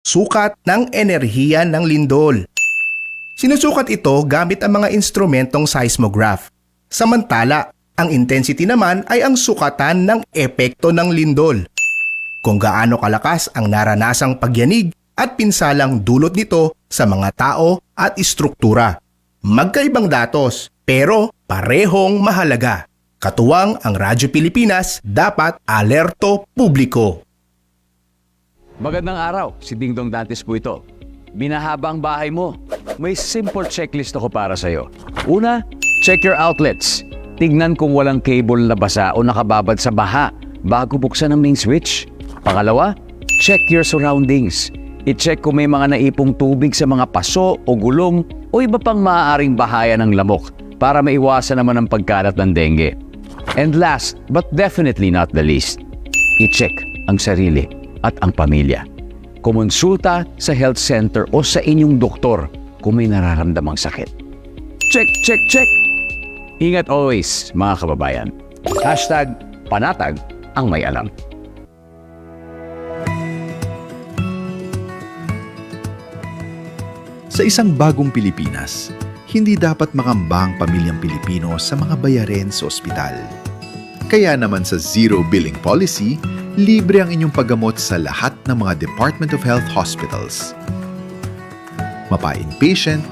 sukat ng enerhiya ng lindol. Sinusukat ito gamit ang mga instrumentong seismograph. Samantala, ang intensity naman ay ang sukatan ng epekto ng lindol. Kung gaano kalakas ang naranasang pagyanig at pinsalang dulot nito sa mga tao at istruktura. Magkaibang datos pero parehong mahalaga. Katuwang ang Radyo Pilipinas, dapat alerto publiko. Magandang araw, si Dingdong Dantes po ito. Binahaba ang bahay mo. May simple checklist ako para sa'yo. Una, check your outlets. Tignan kung walang cable na basa o nakababad sa baha bago buksan ang main switch. Pangalawa, check your surroundings. I-check kung may mga naipong tubig sa mga paso o gulong o iba pang maaaring bahaya ng lamok para maiwasan naman ang pagkalat ng dengue. And last, but definitely not the least, i-check ang sarili at ang pamilya. Kumonsulta sa health center o sa inyong doktor kung may nararamdamang sakit. Check, check, check! Ingat always, mga kababayan. #panatag ang may alam. Sa isang bagong Pilipinas, hindi dapat makamba ang pamilyang Pilipino sa mga bayarin sa ospital. Kaya naman sa Zero Billing Policy, libre ang inyong paggamot sa lahat ng mga Department of Health hospitals. Mapa-inpatient,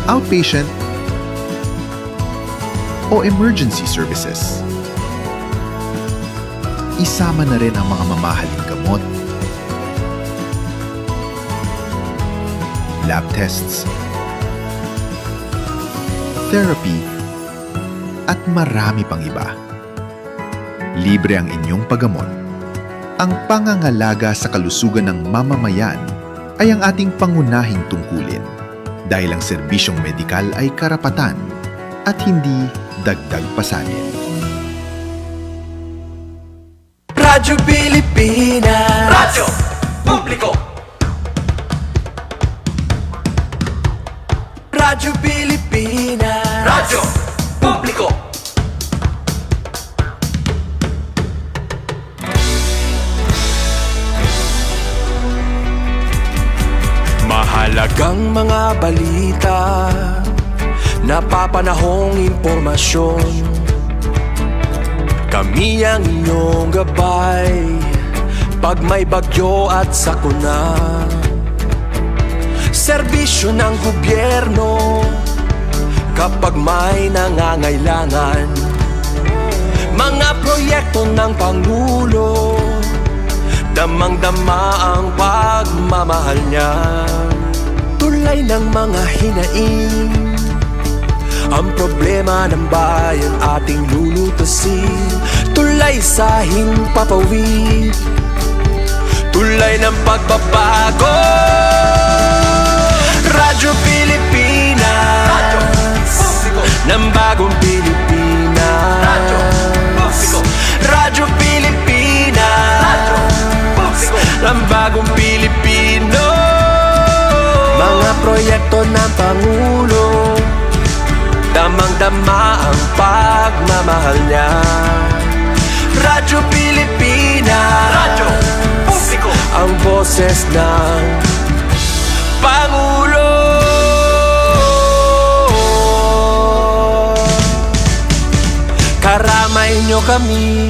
outpatient, o emergency services. Isama na rin ang mga mamahaling gamot, lab tests, therapy, at marami pang iba. Libre ang inyong paggamot. Ang pangangalaga sa kalusugan ng mamamayan ay ang ating pangunahing tungkulin dahil ang serbisyong medikal ay karapatan at hindi dagdag pasanin. Radyo Pilipinas, Radyo Publiko. Radyo Pilipinas, Radyo Publiko. Mahalagang mga balita, napapanahong impormasyon. Kami ang inyong gabay pag may bagyo at sakuna. Serbisyo ng gobyerno kapag may nangangailangan. Mga proyekto ng Pangulo, damang-dama ang pagmamahal niya. Tulay ng mga hinaing, ang problema ng bayan ating lulutasin. Tulay sa himpapawid, tulay ng pagbabago. Radyo Pilipinas, Radyo Publiko, ng bagong Pilipinas. Radyo Publiko, Radyo Pilipinas, Radyo Publiko, ng bagong Pilipino. Mga proyekto ng Pangulo, damang-dama ang pagmamahal niya. Radyo Pilipinas, Radyo Publiko, ang boses ng Pangulo. Karamay nyo kami,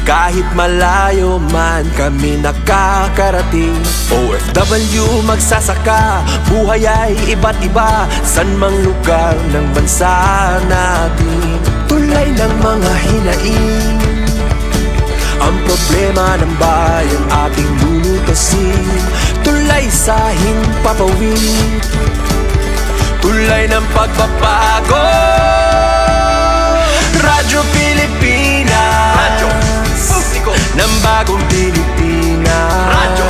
kahit malayo man kami nakakarating. OFW magsasaka, buhay ay iba't iba, san mang lugar ng bansa natin. Tulay ng mga hinaing, ang problema ng bayan ating lulutasin. Tulay sa himpapawid, tulay ng pagbabago. Radyo Pilipinas, Radyo Publiko, ng bagong Pilipinas. Radyo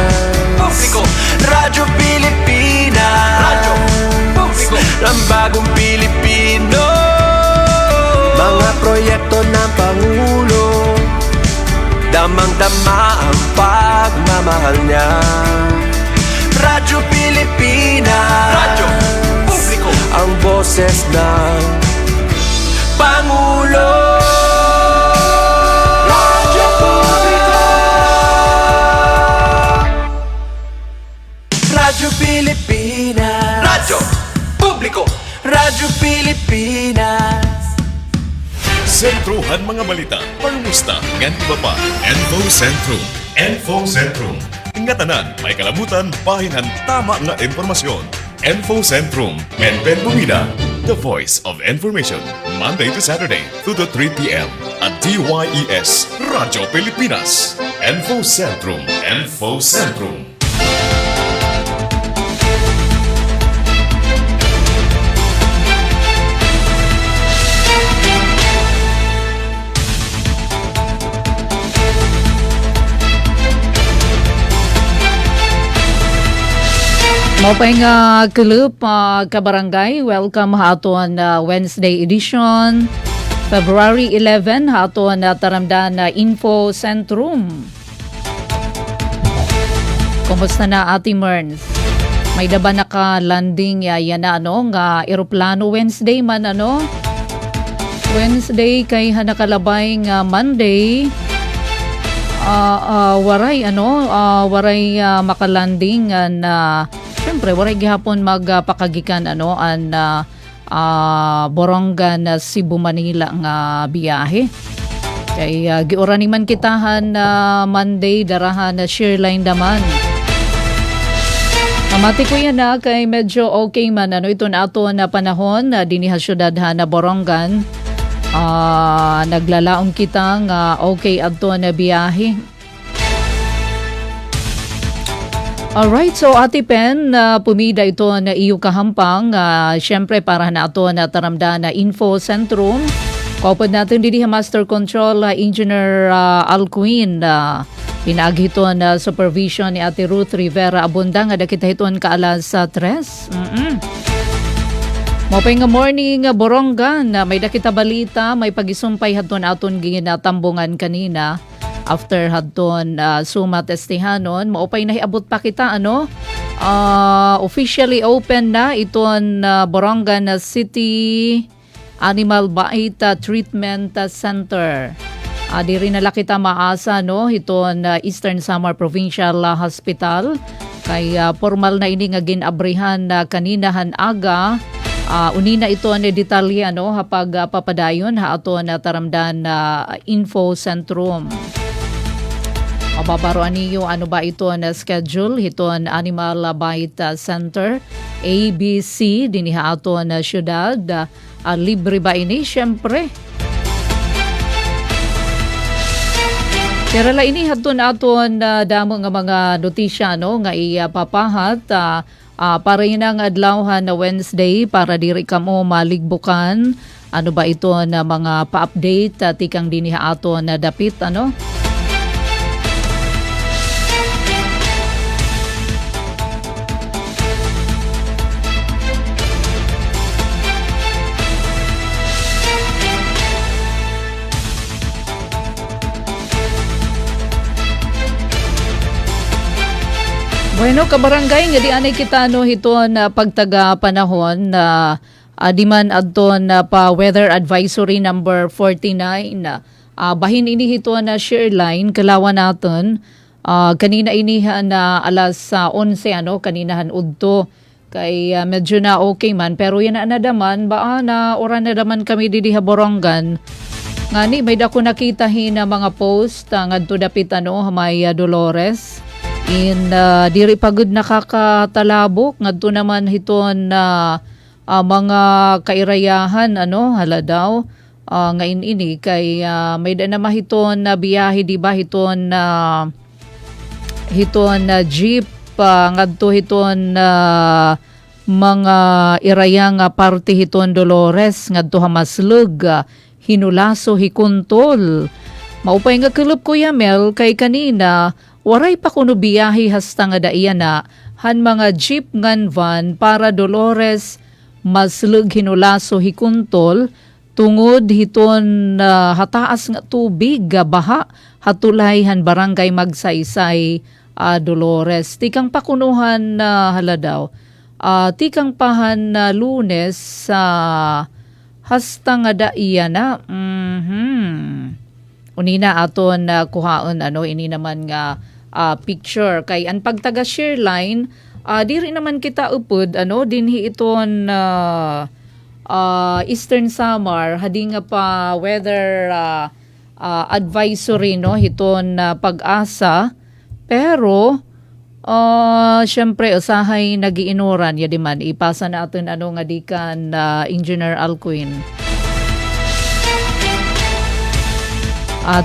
Publiko, Radyo Pilipinas, Radyo Publiko, ng bagong Pilipino. Mga proyekto ng Pangulo, damang-dama ang pagmamahal niya. Radyo Pilipinas, Radyo Publiko, ang boses ng Pangulo. Radyo Publiko. Radyo Pilipinas. Radyo Publiko. Radyo Pilipinas. Sentruhan mga balita, pangumusta, ngan iba pa. Info Sentrum. Info Sentrum. Nga tanan, may kalabutan, bahinan, tama nga impormasyon. Info Sentrum. Ben Bumida. The Voice of Information. Monday to Saturday, 2 to 3 p.m. at DYES Radyo Pilipinas. Info Sentrum. Info Sentrum. Mopay nga kalup kabarangay, welcome haton Wednesday edition, February 11, haton taramdan na Info Sentrum. Kumusta na Ate Merns? May daba naka-landing yan na nga eroplano Wednesday man Wednesday kay nakalabay nga Monday. Waray makalanding na syempre waray gihapon magpakagikan Borongan Cebu Manila nga biyahe. Kay giurani man kitahan Monday darahan na Shearline daman. Amati ko yan kay medyo okay man ito na ato na panahon diniha syudad na Borongan. Naglalaom kita nga okay adto na biyahe. Alright, so Ate Pen, pumida ito na iyo kahampang. Siyempre para na ito na taramda na Info Sentrum. Kaupad natin didi Master Control Engineer Alcuin. Pinagi ito na supervision ni Ate Ruth Rivera Abundang. Ada kita ito ka alas 3. Mopay nga morning Borongan. May dakita balita, may pagisumpay haton aton ginatambungan kanina. After hadton suma testihanon, maupay nahiabot pa kita officially open na iton Borongan City Animal Bait Treatment Center. Diri na kita maasa iton Eastern Samar Provincial Hospital kay formal na ini nga ginabrihan kaninahan aga. Unina ito ang detalye hapag papadayon ato na taramdan Info Sentrum. Mababaroan niyo ba ito na schedule iton Animal Bait Center ABC diniha ato na syudad. Libre ba ini? Siyempre. Pero la ini haton aton damo nga mga notisya nga ipapahat para inang adlawhan na Wednesday para diri kamo maligbukan. Ano ba ito na mga pa-update tikang diniha ato na dapit Bueno, kabarangay, nga di anay kita hiton pagtaga panahon na di man adton pa weather advisory number 49. Bahin ini hiton na Shearline kalawan naton. Kanina inihan na alas 11 kaninahan udto. Kay medyo na okay man pero yan na daman na oran na daman kami di Borongan. Ngani may dako nakitahin na mga post ngadto dapit may Dolores. Diri pagod nakakatalabok ngadto naman hiton mga kairayahan hala daw ngayon ini kay may na mahiton na biyahe di ba hiton jeep ngadto hiton mga irayang parte hiton Dolores ngadto Hamaslug Hinulaso Hikuntol. Maupay nga kulop Kuya Mel kay kanina waray pa kuno biyahe hasta nga daiyan han mga jeep ngan van para Dolores Maslug Hinulaso Hikuntol tungod hiton hataas nga tubig baha hatulay han barangay Magsaysay Dolores. Tikang pakunuhan hala daw. Tikang pahan Lunes hasta nga daiyan Unina aton kuhaon ini naman nga picture kay ang pagtaga Shearline Diri naman kita upod dinhi iton Eastern Samar hadi nga pa weather advisory hiton pag-asa, pero syempre usahay nagiinuran ya di man ipasa natin nga dikan Engineer Alcuin.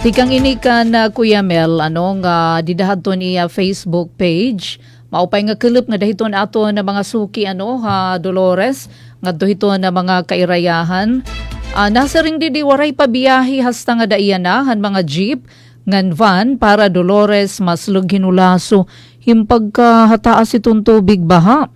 Tikang ini kan Kuya Mel nga didahadton iya Facebook page. Maupay nga kelep nga dahiton ato na mga suki Dolores nga dahiton na mga kairayahan. Nasa ring di waray pabiyahi hasta nga daiyan han mga jeep ngan van para Dolores maslug hinulaso himpag hataas itong tubig baha.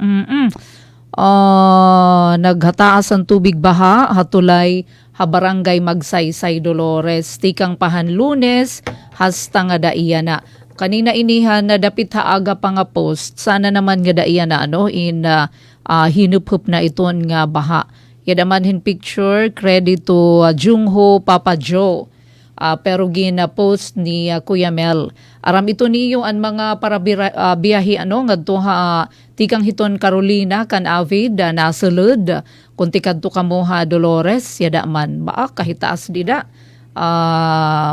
Naghataas ang tubig baha hatulay Barangay Magsaysay Dolores tikang pahan Lunes hasta nga daiyan na. Kanina inihan na dapit haaga pa nga post sana naman nga daiyan na hinuphup na iton nga baha. Yadaman hin picture credit to Jungho Papa Joe. Pero gina-post ni Kuya Mel. Aram ito niyo ang mga para biyahe ngadto tikang hiton Carolina kan Avid nasulod kunti kadto kamo Dolores yada man ba kahitaas dida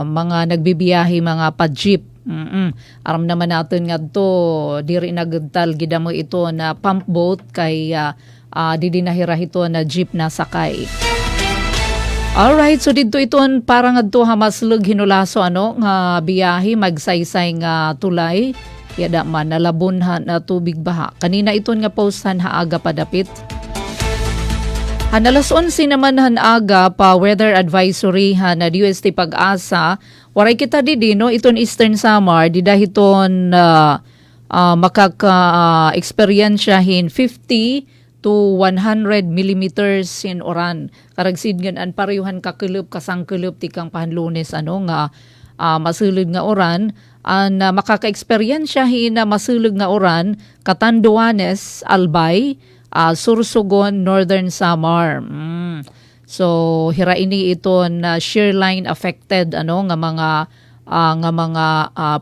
mga nagbibiyahe mga pa-jeep. Aram naman natin ngadto diri nagdtal gida mo ito na pump boat kay didinahira ito na jeep na sakay. Alright, so dito iton parang adto hamaslug hinulaso nga biyahe magsaysay nga tulay yada man nalabunhan na tubig baha. Kanina iton nga postan haaga padapit. Alas 11 naman aga pa weather advisory na DUST Pag-asa. Waray kita dino iton Eastern Samar didahiton makaka-experiensyahin 50 to 100 millimeters in oran. Karagsidgan an parehon kakulop kasangkulop tikang pahanlunes nga masulod nga oran an makaka-experiensyahin na masulog nga oran Catanduanes, Albay, Sursogon, Northern Samar. So hira ini iton shear line affected nga mga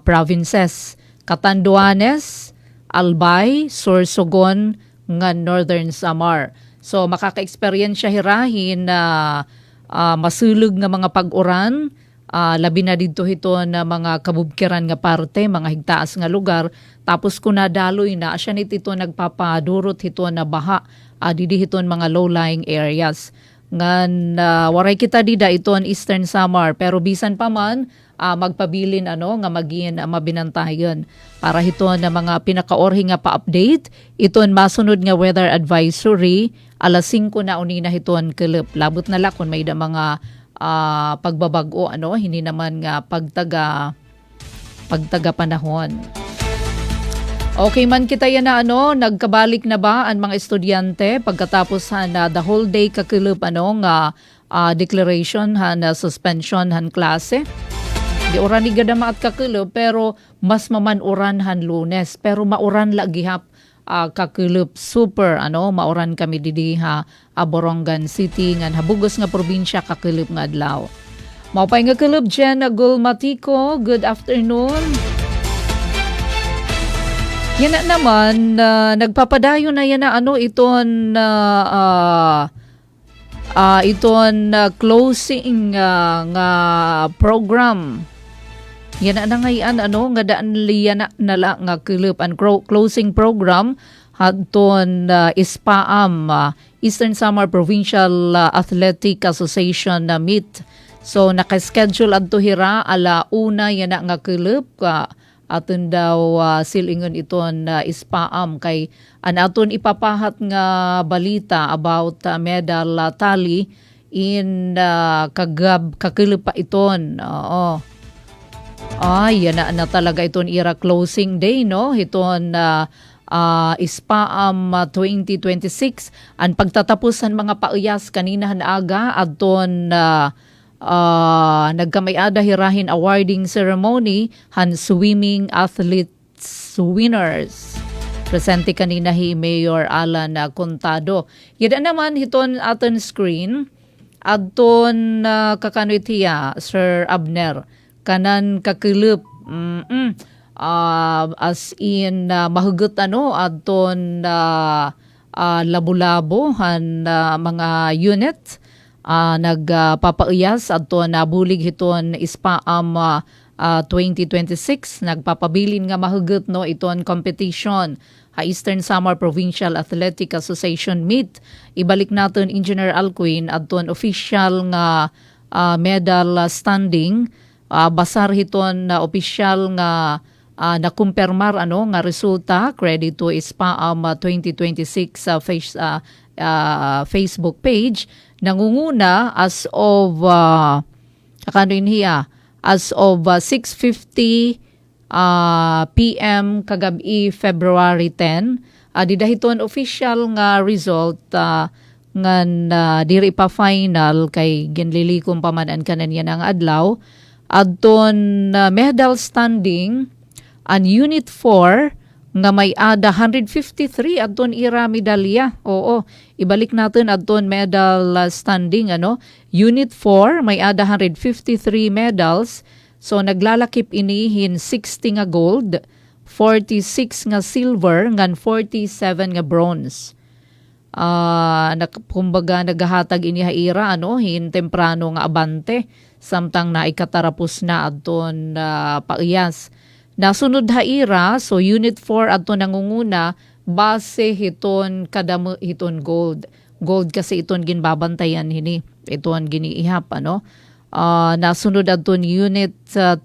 provinces Catanduanes, Albay, Sursogon nga Northern Samar. So makaka-experience siya hirahin na masulog nga mga pag-uran, labi na dito hito na mga kabubkiran nga parte, mga higtaas nga lugar, tapos kung nadaloy na, asya nito nagpapadurot hito na baha, didi hiton mga low-lying areas. Ngan waray kita dida iton Eastern Samar, pero bisan pa man, magpabilin nga maging mabinantayon para hito na mga pinakaorhi nga pa-update iton masunod nga weather advisory alas 5 na unina hiton kelep labot na lakon may da mga pagbabago hindi naman nga pagtaga panahon. Okay man kita yan na nagkabalik na ba ang mga estudyante pagkatapos na the whole day kakelep nga declaration na suspension han klase. Di oran ni gadama at kakulop pero mas mamanuran han Lunes pero mauran lagihap kakulop super mauran kami didi Borongan City ngan habugos nga probinsya kakulop nga adlaw. Maupay nga kulop dyan Gulmatiko, good afternoon. Yan na naman nagpapadayo na yan na iton closing nga program. Yan na ngayon nga daan liya na nga kulop ang closing program hadton ISPAAM Eastern Samar Provincial Athletic Association na meet. So naka-schedule adto hira ala una yan nga kulop aton daw silingon iton ISPAAM kay aton ipapahat nga balita about medal tally in kakulop pa iton. Oo. Yan na talaga iton ira closing day iton ISPAAM 2026 ang pagtatapusan mga pauyas kanina aga adton nagkamayada hirahin awarding ceremony han swimming athletes winners. Presente kanina Mayor Alan Contado. Yada naman hiton aton screen adton kakanoy tiya Sir Abner kanan kakulop as in mahugot adton labo-labo han mga unit nagpapauyas adton nabulig hiton SPAAM 2026 nagpapabilin nga mahugot iton competition Eastern Samar Provincial Athletic Association meet. Ibalik natin Engineer Alcuin adton official nga medal standing basar hiton na official nga nakumpirmar nga resulta credit to SPAAM 2026 Facebook page nangunguna as of as of 6:50 PM kagabi February 10 didahiton official nga result ngan diri pa final kay ginlilikom pa man an kananiya ang adlaw adton medal standing an unit 4 nga may ada 153 adton ira medalya. Oo, ibalik natin adton medal standing unit 4 may ada 153 medals. So naglalakip inihin 60 nga gold, 46 nga silver, ngan 47 nga bronze. Kumbaga naghahatag ini haira hin temprano nga abante samtang na ikatarapos na adton paiyas. Nasunod haira so unit 4 adton nangunguna base hiton kadamo hiton gold. Gold kasi iton ginbabantayan hini. Iton giniihap nasunod adton unit 2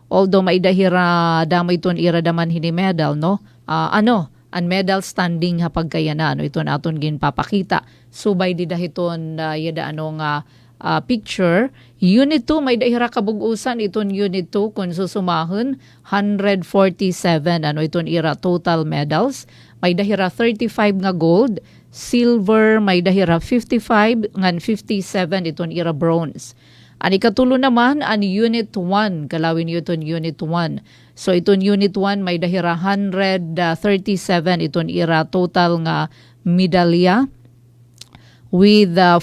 although maidahira damay iton iradaman hini medal an medal standing hapag kaya na iton aton ginpapakita subay di dahiton yada nga picture unit 2 may dahira kabugusan iton unit 2 kung susumahon 147 iton ira total medals may dahira 35 nga gold silver may dahira 55 ngan 57 iton ira bronze. Ani katulo naman an unit 1 kalawin iton unit 1. So iton unit 1 may dahira 137 iton ira total nga medalya with 40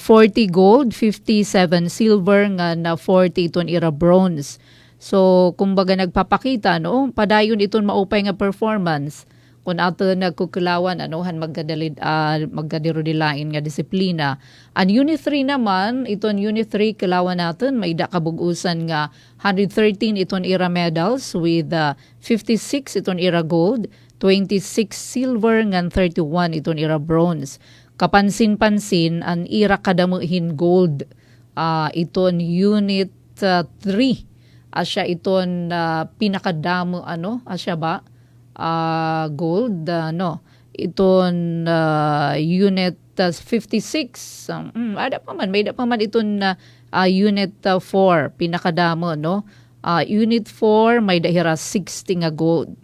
gold, 57 silver nga 40 iton ira bronze. So kumbaga nagpapakita padayon iton maupay nga performance kung ato nagkukilawan han magkadirudilain nga disiplina. An unit 3 naman, iton unit 3 kilawan natin, may kabugusan nga 113 iton ira medals with 56 iton ira gold, 26 silver ngan 31 iton ira bronze. Kapansin-pansin an ira kadamuhin gold iton unit 3 asya iton pinakadamo asya ba? Gold iton unit 56 may da pa man iton unit 4 pinakadamo unit 4 may dahira 60 nga gold.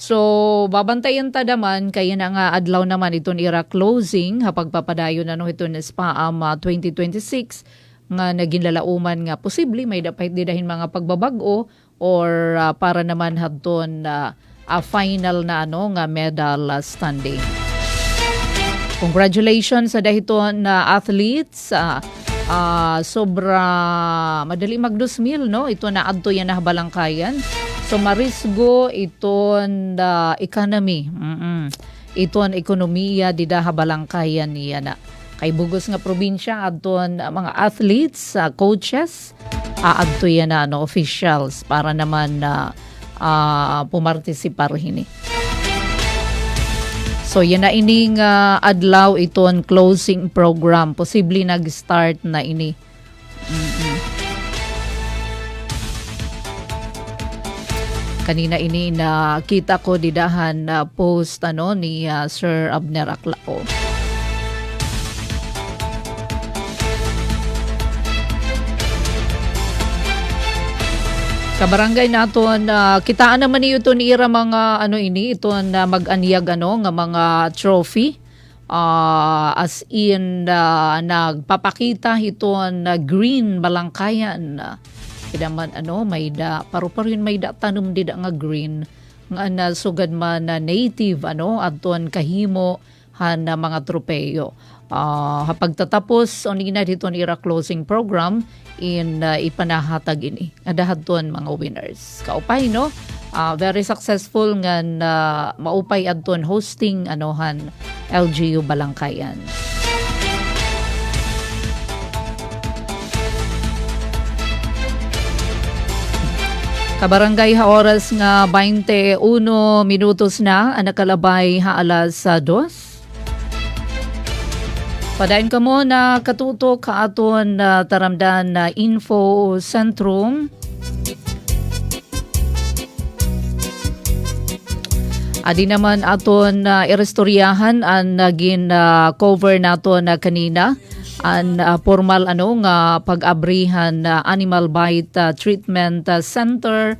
So babantayan ta daman kaya na nga adlaw naman iton ira closing hapag papadayon iton SPAAM 2026 nga naginlalauman nga posible may dapat didahin mga pagbabag-o or para naman hadton final na nga medal standing. Congratulations sa dahiton na athletes. Sobra madali mag-2,000 ito na adto yan na balangkayan. So marisgo iton economy. Iton ekonomiya dida habalangkayan niya na. Kay bugos nga probinsya adton mga athletes, coaches, adto yan na officials para naman pumartisipar hini. So yan na ining adlaw iton closing program. Posible nag-start na ini. Kanina ini nakita ko didahan post ni Sir Abner Aklao. Kabarangay naton kitaan naman niyo to ni ira mga iton mag-anyag nga mga trophy as in nagpapakita iton green balangkayan kidaman may da paru-parin may da tanom dida nga green nga sugad man na native adton kahimo han mga tropeyo. Hapag tatapos onina dito ira closing program in ipanahatag ini. Adahadton mga winners. Kaupay very successful nga maupay adton hosting anohan LGU Balangkayan. Kabarangay ha oras nga 21 minutos na ang nakalabay ha alas 2. Padayon ka mo na katutok ka aton taramdan na Info Sentrum. Adi naman aton irestoryahan ang naging cover naton kanina. An formal nga pag-abrihan Animal Bite Treatment Center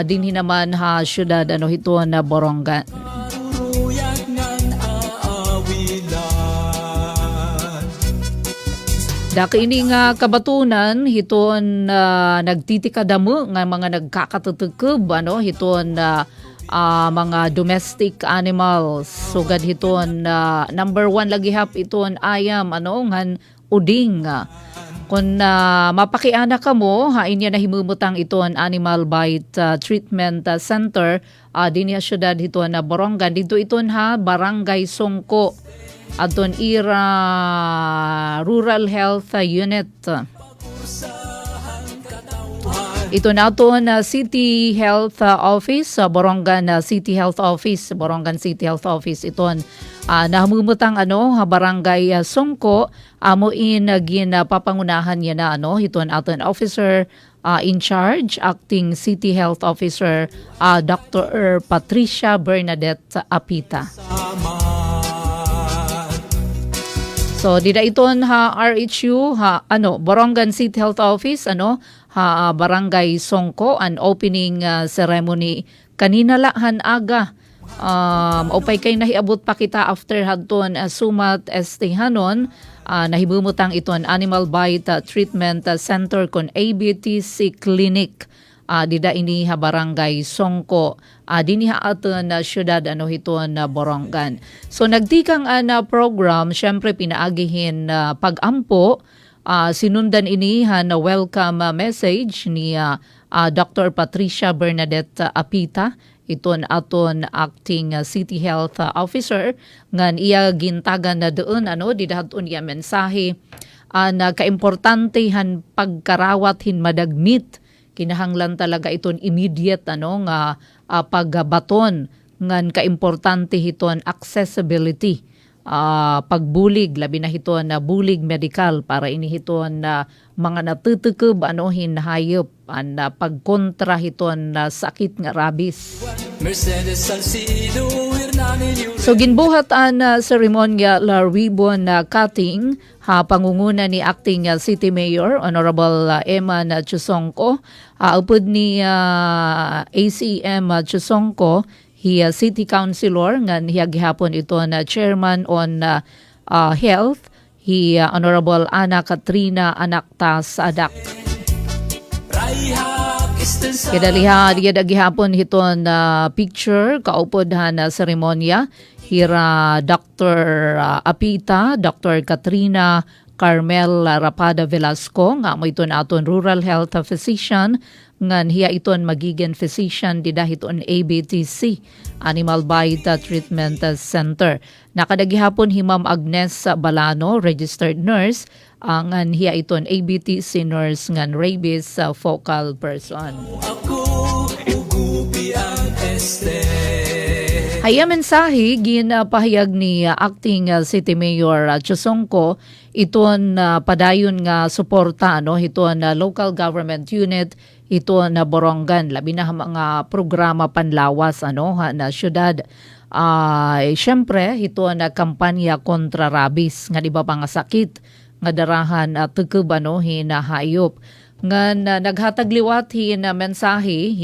dinhi naman ha syudad hiton na Borongan. Maruruyag ngan aawilan. Daki ini nga kabatunan hiton nagtitikadamo nga mga nagkakatutukub hiton mga domestic animals. Sugad hiton number 1 lagi hap iton ayam ngan uding. Kung mapakiana ka mo, hain niya na himumutang iton Animal Bite Treatment Center din niya syudad hiton na Borongan. Dito iton ha Barangay Songko aton ira Rural Health Unit. Ito na ito City Health Office, Borongan City Health Office, Borongan City Health Office. Iton nahamumutang Barangay Songko, amuin papangunahan niya na iton aton officer in charge, acting City Health Officer Dr. Patricia Bernadette Apita. So dida iton ha RHU Borongan City Health Office Barangay Songko an opening ceremony kanina lahan aga. Opay kay nahiabot pa kita after hadton sumat estehanon nahibumutang iton Animal Bite Treatment Center kon ABTC Clinic dida ini ha Barangay Songko dinhi ha aton syudad hiton Borongan. So nagtikang program syempre pinaagihin pagampo. Sinundan ini na welcome message ni Dr. Patricia Bernadette Apita, iton aton acting City Health Officer, ngan iya gintagan na doon didahaton iya mensahe na kaimportantehan pagkarawat hin madagmit kinahanglan talaga iton immediate nga pagbaton ngan kaimportante hiton accessibility. Pagbulig labi na hiton na bulig medical para ini hiton na mga natutukob hinahayop pagkontra hiton na sakit nga rabies. Mercedes Salcido, Hernani New. So ginbuhat ang seremonya la ribbon cutting pangunguna ni acting City Mayor Honorable Eman Chusongko, upod ni ACM Chusongko, hiya City Councilor ngan hiya gihapon ito na Chairman on Health, hiya Honorable Ana Katrina Anaktas Adak. Kidaliha diya gihapon hiton picture kaupod na seremonya hira Dr. Apita, Dr. Katrina Carmel Rapada Velasco nga mo iton aton rural health physician ngan hiya iton magiging physician dida hiton ABTC Animal Bite Treatment Center. Nakadagihapon himam Agnes Balano, registered nurse, ngan hiya iton ABTC nurse ngan rabies focal person. Ako ugupi ang este. Haya mensahe ginapahayag ni acting City Mayor Chusongko iton padayon nga suporta iton local government unit ito na Borongan labi na mga programa panlawas na syudad. Syempre ito na kampanya kontra rabies nga iba pa nga sakit nga darahan tukub hinahayop nga naghatag liwat hin mensahe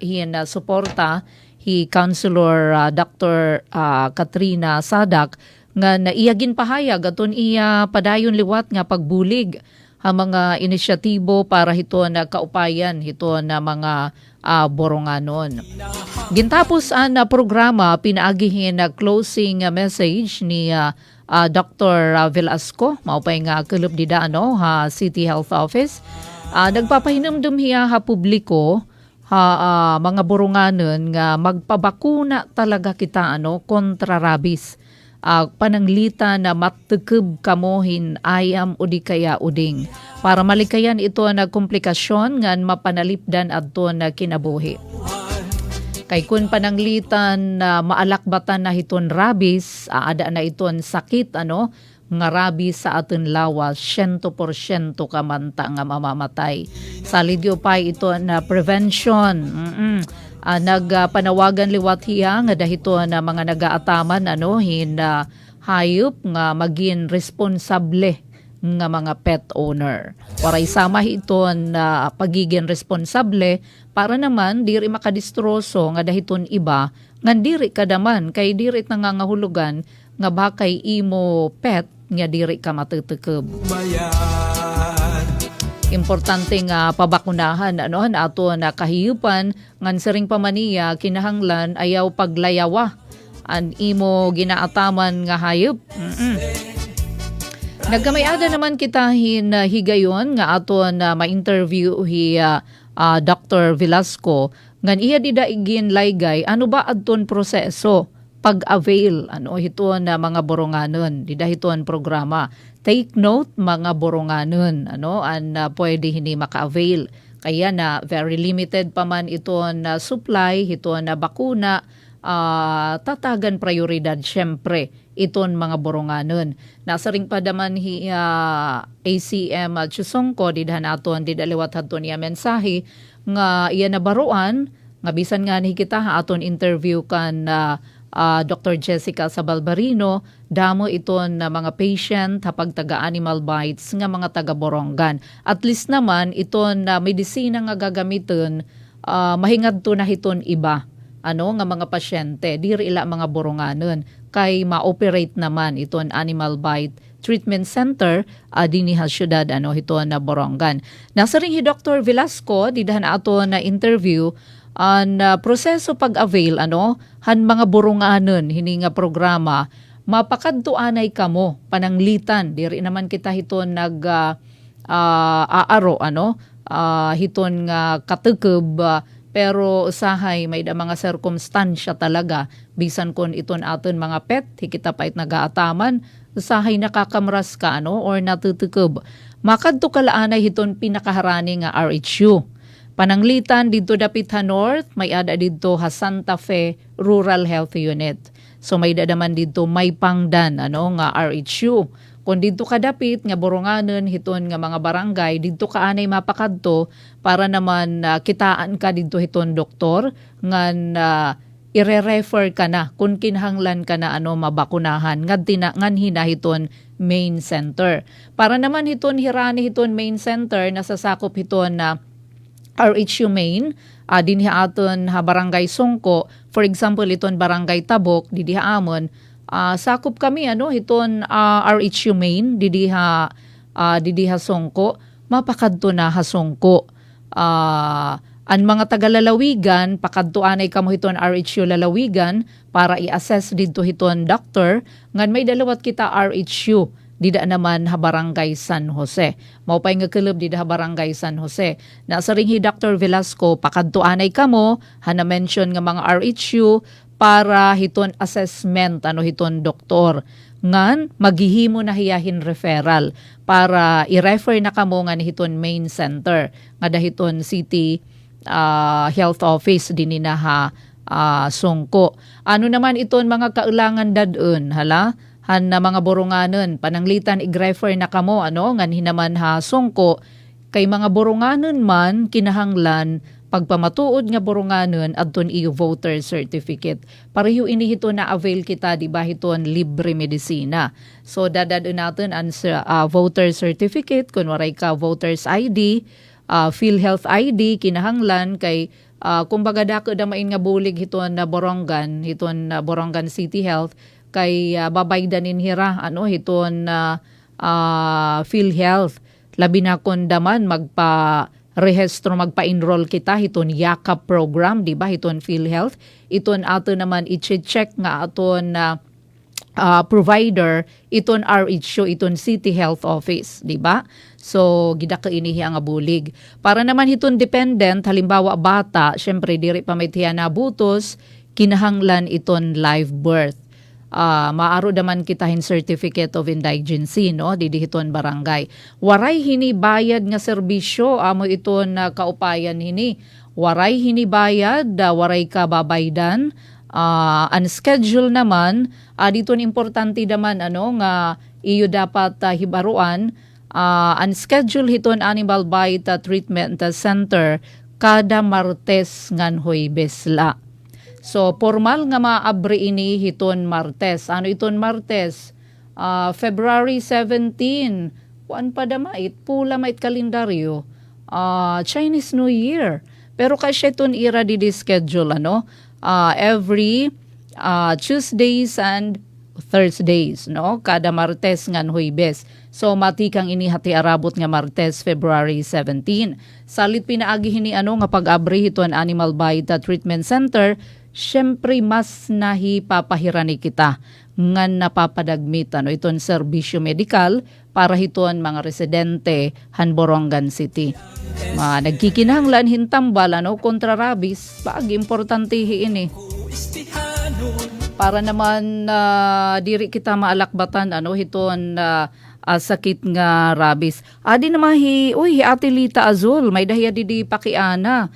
hin suporta hi Councilor Dr. Katrina Sadak nga naiyagin pahayag aton iya padayon liwat nga pagbulig ang mga inisyatibo para hito na kaupayan hito na mga Boronganon. Gintapos ang programa pinaagihin na closing message ni Dr. Velasco maupay nga kulub dida City Health Office. Nagpapahinumdum hiya publiko mga burunganon nga magpabakuna talaga kita kontra rabies. Pananglita na matukub kamohin ayam udi kaya uding para malikayan ito na komplikasyon ngan mapanalipdan adto na kinabuhi. Kay kun pananglitan na maalakbatan na hiton rabies, aada na iton sakit nga rabies sa aton lawas 100% kamanta nga mamamatay. Salidyo pa ito na prevention. Nagpanawagan liwat hiya nga dahito na mga nagaataman hin hayop nga maging responsable nga mga pet owner. Para isama ito na pagiging responsable para naman diri makadistroso nga dahiton iba ngan diri kadaman kay diri nangangahulugan nga bakay imo pet nga diri ka matutukub. Importante nga pabakunahan ato na kahiyupan ngan siring pamaniya kinahanglan ayaw paglayawa an imo ginaataman nga hayop. Nagkamayada naman kita higayon nga ato na ma-interview Dr. Velasco ngan iya didaigin laygay ano ba adton proseso pag-avail hiton na mga boronganon dida hiton programa. Take note mga boronganon pwede hindi maka-avail. Kaya na very limited pa man iton na supply, hiton na bakuna, tatagan prioridad syempre iton mga boronganon. Nasa ring pa daman ACM Chusongko didhan aton didaliwat hadton niya mensahe nga iya nabaruan nga bisan nga ni kita aton interview kan Dr. Jessica Sabalbarino, damo iton na mga patient hapag taga-animal bites nga mga taga-borongan. At least naman iton na medisina nga gagamiton, mahingad to na hiton iba. Nga mga pasyente, diri ila mga boronganon. Kay ma-operate naman iton animal bite treatment center diniha syudad hiton na borongan. Nasa ring hi Dr. Velasco, didahan ato na interview, ang proseso pag-avail han mga burunganon hini nga programa mapakadtuanay kamo pananglitan diri naman kita hiton aaro hiton nga katukub pero usahay may da mga circumstansya talaga bisan kon iton aton mga pet hikita pait nagaataman usahay nakakamras ka or natutukub makadto kalaanay hiton pinakaharani nga RHU. Pananglitan dito dapit ha North, may ada dito ha Santa Fe Rural Health Unit. So may dadaman dito may pangdan nga RHU. Kung dito kadapit nga boronganon hiton nga mga barangay dito kaanay mapakadto para naman kitaan ka dito hiton doktor ngan ire-refer ka na kung kinahanglan ka na mabakunahan ngan hinahiton main center. Para naman hiton hirani hiton main center nasasakop hiton na RHU Main, dinhi aton ha Barangay Songko, for example iton Barangay Tabok, didiha amon, sakop kami hiton RHU Main, didiha Songko, mapakadto na ha Songko. Ang mga taga-lalawigan, pakadtuanay kamo hiton RHU Lalawigan para i-assess dito hiton doctor, ngan may dalawat kita RHU, dida naman ha Barangay San Jose. Maupay nga kelub dida ha Barangay San Jose. Nasa ring hi Dr. Velasco, pakadtuanay kamo, na-mention nga mga RHU para hiton assessment, hiton doktor. Ngan, maghihimo na hiyahin referral para i-refer na kamo nga hiton main center. Nga dahiton city health office din na ha Songko. Ano naman iton mga kaulangan dadun, hala? Han na mga boronganon, pananglitan i-refer na kamo, ngan hinaman ha Songko, kay mga boronganon man, kinahanglan, pagpamatuod nga boronganon, adton iyo voter certificate. Pareho inihito na avail kita, di ba hiton libre medisina. So, dadadun natin ang voter certificate, kunwaray ka voters ID, PhilHealth ID, kinahanglan, kay kumbaga dako damain nga bulig hiton na borongan, Borongan City Health, kay babaydanin hira hiton PhilHealth labi na kon daman magpa-rehistro magpa-enroll kita hiton yakap program di ba hiton PhilHealth iton ato naman i-check nga aton provider iton RHO, iton City Health Office, di ba? So gida ka inihi ang abulig. Para naman iton dependent, halimbawa bata, syempre diri pa may tiyan na butos, kinahanglan iton live birth. Maaro daman kitahin certificate of indigency, no? Didihiton barangay. Waray hini bayad nga serbisyo, amo iton kaupayan hini. Waray hini bayad, waray ka babaydan. Unscheduled naman, dito importante naman nga iyo dapat hibaruan, unscheduled hiton animal bite treatment center kada Martes ngan Huwebes la. So formal nga maabri ini hiton Martes. Ano iton Martes? February 17. Kuan pa damait, pula mait kalendaryo. Chinese New Year. Pero kasi iton ira di schedule every Tuesdays and Thursdays, no? Kada Martes ngan Huwebes. So matikang inihati arabot nga Martes, February 17. Salit pinaagi hini nga pag-abri hiton Animal Bite Treatment Center, syempre mas nahipapahirani kita ngan napapadagmit iton serbisyo medikal para hiton mga residente han Borongan City. Nagkikinahanglan hintambal kontra rabies, pag importante ini. Para naman diri kita maalakbatan hiton sakit nga rabies. Adi naman hi Ate Lita Azul, may dahiya di pakiana.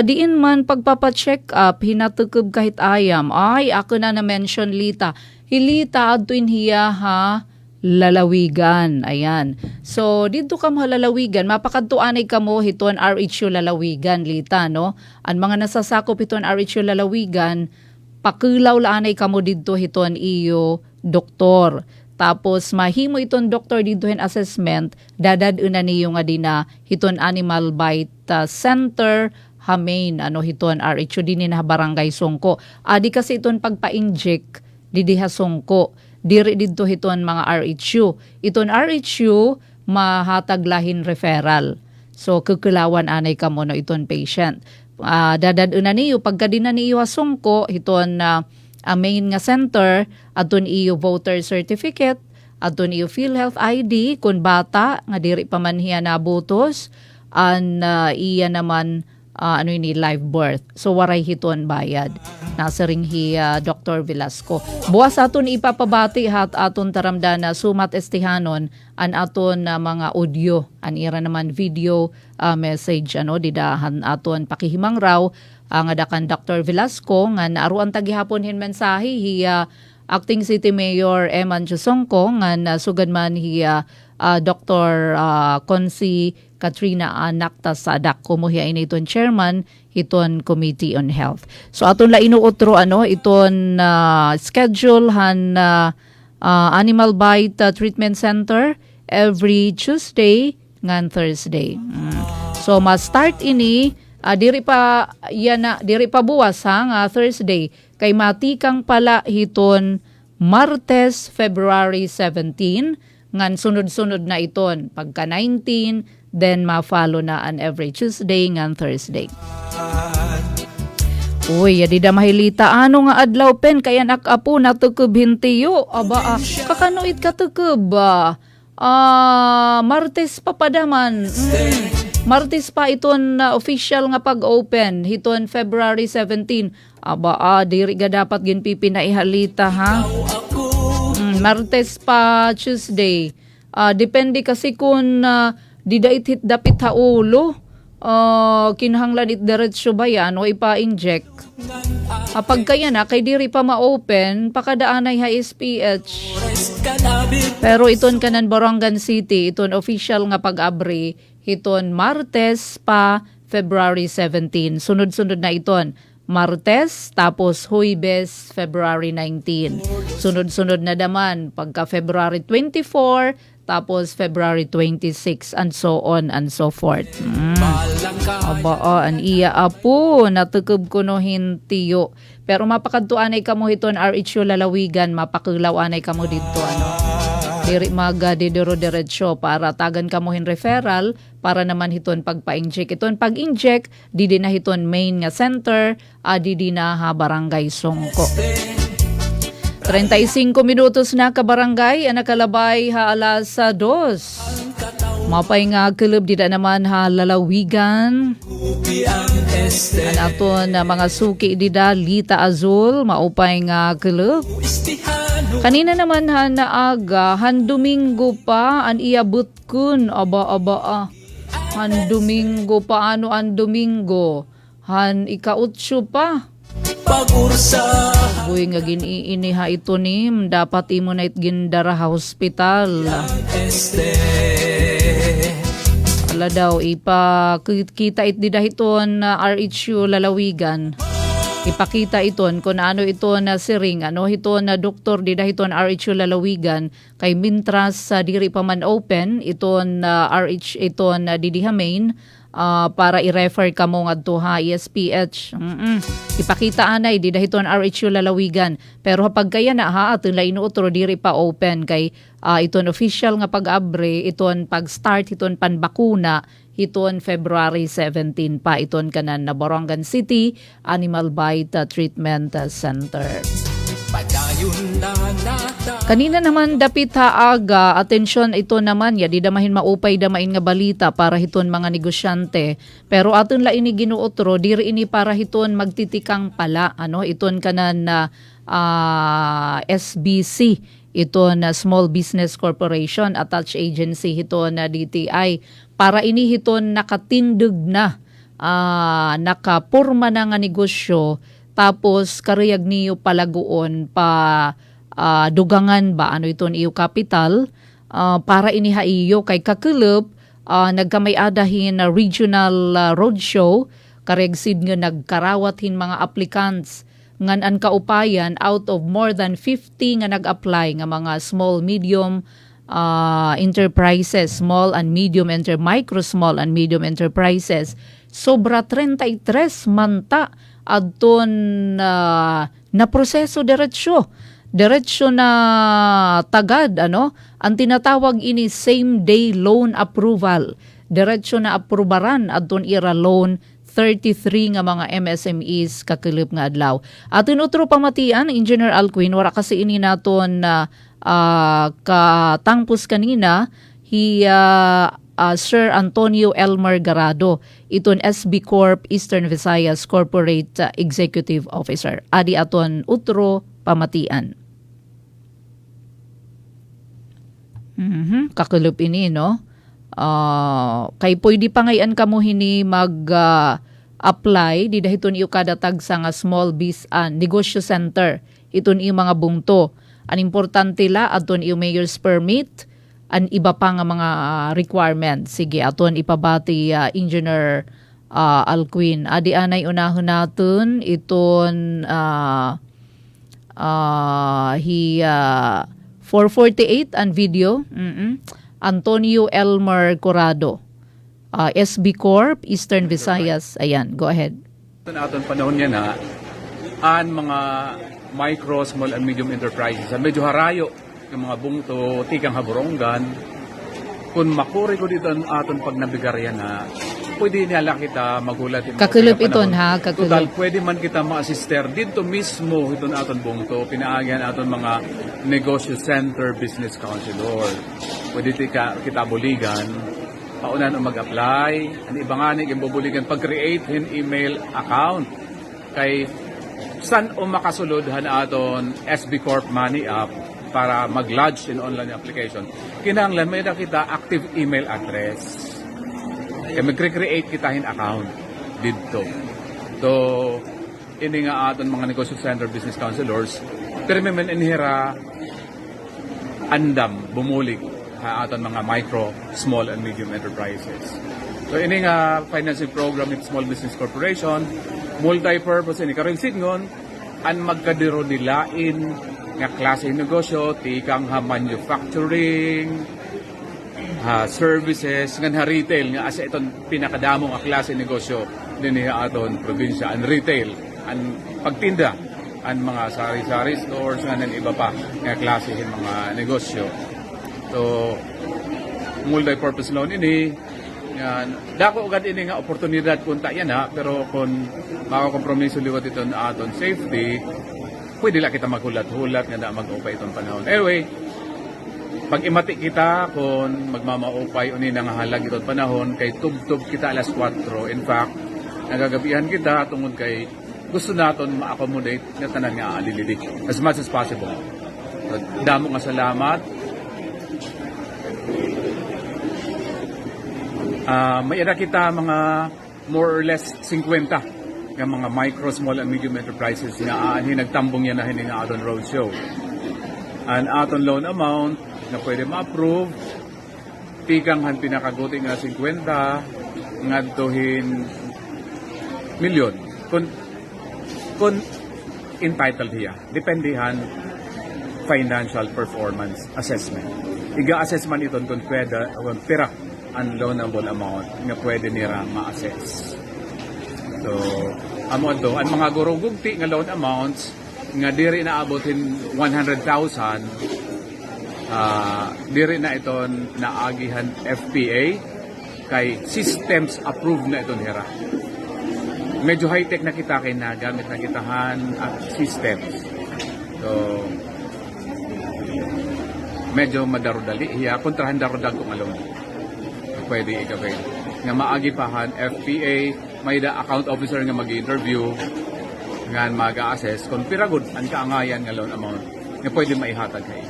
Diin man pagpapacheck up, hinatukob kahit ayam. Ay, ako na na-mention Lita. Hilita adtuin hiya lalawigan. Ayan. So, dito ka mo lalawigan. Mapakadtuanay ka mo hiton RHU lalawigan, Lita, no? Ang mga nasasakop hiton RHU lalawigan, pakilaw laanay ka mo dito hiton iyo doktor. Tapos, mahimo iton doktor dito hin assessment, dadaduna niyo nga dina hiton Animal Bite Center, Hamain, hiton RHU din na barangay Songko. Di kasi iton pagpa-inject, didiha Songko. Diri dito hiton mga RHU. Iton RHU, mahataglahin referral. So, kukilawan anay ka mo iton patient. Dadaduna niyo, pagka din na niyo Songko, hiton main nga center, aton iyo voter certificate, aton iyo PhilHealth ID, kung bata, nga diri pa man hiya nabutos, iya naman, live birth. So, waray hiton bayad. Nasa ring Dr. Velasco. Buwas aton ipapabati aton taramdan na sumat estihanon an aton mga audio. An ira naman video message, didahan aton pakihimang raw ang adakan Dr. Velasco nga naaruan tagihapon hin mensahe Acting City Mayor Eman Chusongko nga sugad man Dr. Consi Katrina Anakta Sadak kumuhiya initon chairman iton Committee on Health. So aton la inuutro iton schedule han Animal Bite Treatment Center every Tuesday ngan Thursday. So ma-start ini diri pa buwas nga Thursday kay matikang pala hiton Martes February 17 ngan sunod-sunod na iton pagka 19 then ma-follow na an every Tuesday ngan Thursday. Uy, di da mahilita nga adlaw pen kaya nakapo natukob hintiyo. Kakanoit katukob Martes pa padaman. Martes pa iton official nga pag-open hiton February 17. Diri ga dapat ginpipi na ihalita Martes pa Tuesday. Depende kasi kung di dait hit dapit ulo. Kinahanglan it diretsyo ba yan o ipa-inject. Pagkaya na, kay diri pa ma-open, pakadaanay HSPH. Pero iton kanan Borongan City, iton official nga pag-abri, iton Martes pa February 17. Sunod-sunod na iton. Martes, tapos Huwebes, February 19. Sunod-sunod na naman, pagka February 24, tapos February 26, and so on and so forth. An iya apo, natukob ko no hintiyo. Pero mapakadtuanay kamo hiton RHU lalawigan, mapakilawanay kamo dito, diri maga didiro-diretsyo para tagan kamo hin referral para naman hiton pagpa-inject. Iton pag-inject, di na hiton main nga center, di na barangay Songko. 35 minutos na kabarangay, ang nakalabay ha alas 2. Mapay nga kilab dida naman ha lalawigan. Ang aton na mga suki dida Lita Azul, maupay nga kilab. Kanina naman ha naaga, han Domingo pa, an iabot kun, aba. Han Domingo pa, ano an Domingo? Han ika-8 pa. Buhay nga giniiniha ito nim, dapat imo na itgindara hospital. Ala daw, ipakita it didahiton na RHU lalawigan. Ipakita iton kung ano ito na siring, ano ito na doktor didahiton RHU lalawigan, kay mintras sa diri pa man open, iton RH, iton didihamain, para i-refer ka mo nga to ha, ESPH. Ipakita anay, di dahiton RHU lalawigan. Pero kapag kaya na ha, atin la inuutro diri pa open kay iton official nga pag-abre, iton pag-start, iton panbakuna, iton February 17 pa, iton kanan na Borongan City Animal Bite Treatment Center. Kanina naman dapit haaga, atensyon ito naman ya, di damahin maupay damain nga balita para hiton mga negosyante. Pero aton la ini ginuotro, diri ini para hiton magtitikang pala, ano, iton kanan na SBC, ito na Small Business Corporation, attached agency ito na DTI, para ini hiton nakatindog na, nakapurma na nga negosyo, tapos kariyag niyo palaguon pa dugangan ba ano iton iyo capital para iniha iyo kay kakulop nagkamay adahin na regional roadshow kariyag nga nagkarawat hin mga applicants ngan an kaupayan out of more than 50 nga nag-apply nga mga small medium enterprises, small and medium micro small and medium enterprises, sobra 33 manta adton na proseso diretso na tagad, ano, ang tinatawag ini same day loan approval, diretso na aprubaran adton ira loan 33 nga mga MSMEs kakilip nga adlaw. Atin utro pamatian Engineer Alcuin, wala kasi ini naton katangpos kanina Sir Antonio Elmer Garado, iton SB Corp Eastern Visayas Corporate Executive Officer. Adi aton utro pamatian. Kakulup ini, no? Kay pwede pa ngayon kamo hini mag-apply, di dahiton iyo kadatag sa nga small negosyo center. Iton iyo mga bungto. Ang importante la, aton iyo mayor's permit, an iba pa nga mga requirements. Sige, aton ipabati Engineer Alcuin. Adi anay unahon natin iton 448 ang video. Antonio Elmer Corrado, SB Corp, Eastern Visayas. Ayan, go ahead. Ito na aton panahon yan ha, ang mga micro, small and medium enterprises, medyo harayo, yung mga bungto, tikang haburongan, kung makuri ko dito aton pag nabigaryan ha, pwede nila kita magulat. Kakulop iton ha, kakulop. Total, pwede man kita ma-assister dito mismo iton aton bungto, pinaagyan aton mga negosyo center, business counselor. Pwede kita buligan, paunan o mag-apply, ang iba nga yung bubuligan, pag-create hin email account, kay saan o makasulodhan aton SB Corp Money App para mag-lodge in online application. Kinahanglan may kita active email address. Kaya mag-create kita hin account dito. So, ini nga aton mga negosyo center business counselors, pero may inhira andam, bumulig aton mga micro, small and medium enterprises. So ini nga financing program ng Small Business Corporation, multi-purpose ini karon sidngon an magkadiro nila in nga klase ng negosyo, tikang ha manufacturing, ha services, nga retail nga asa iton pinakadamong klase ng negosyo dinhi aton probinsya, an retail, an pagtinda, an mga sari-sari stores nga iba pa nga klase ng mga negosyo. So, multi-purpose loan ini, yan. Dako agad ini nga oportunidad kunta yan ha, pero kung makakompromiso liwat ito na aton safety, pwede lang kita maghulat-hulat nga na mag-upay itong panahon. Anyway, pag imati kita kung magmamaupay uni nang halag itong panahon, kay tub-tub kita alas 4. In fact, nagagabihan kita tungod kay gusto naton ma-accommodate na tanan nga alilidik as much as possible. So, damo nga salamat. May ira kita mga more or less 50 nga mga micro, small and medium enterprises nga aanhin nagtambong yan na hindi nga aton roadshow. An aton loan amount na pwede ma-approve, tikang han pinakaguti nga 50 nga tuhin milyon. Kung entitled hiya, dependihan financial performance assessment. Iga-assessment ito kung pwede, pira ang loanable amount nga pwede nira ma-assess. So, amo do, ang mga gurugugti nga loan amounts nga diri na abotin 100,000, diri na iton naagihan FPA kay systems approved na iton hira. Medyo high-tech na kita kay nagamit na kitahan at systems. So, medyo madarudali hiya kontrahan darudag kung alon. Pwede ikawin. Nga maagipahan FPA, may da account officer nga mag-interview nga mag-assess kung piragod ang kaangayan nga loan amount nga pwede maihatag kayo.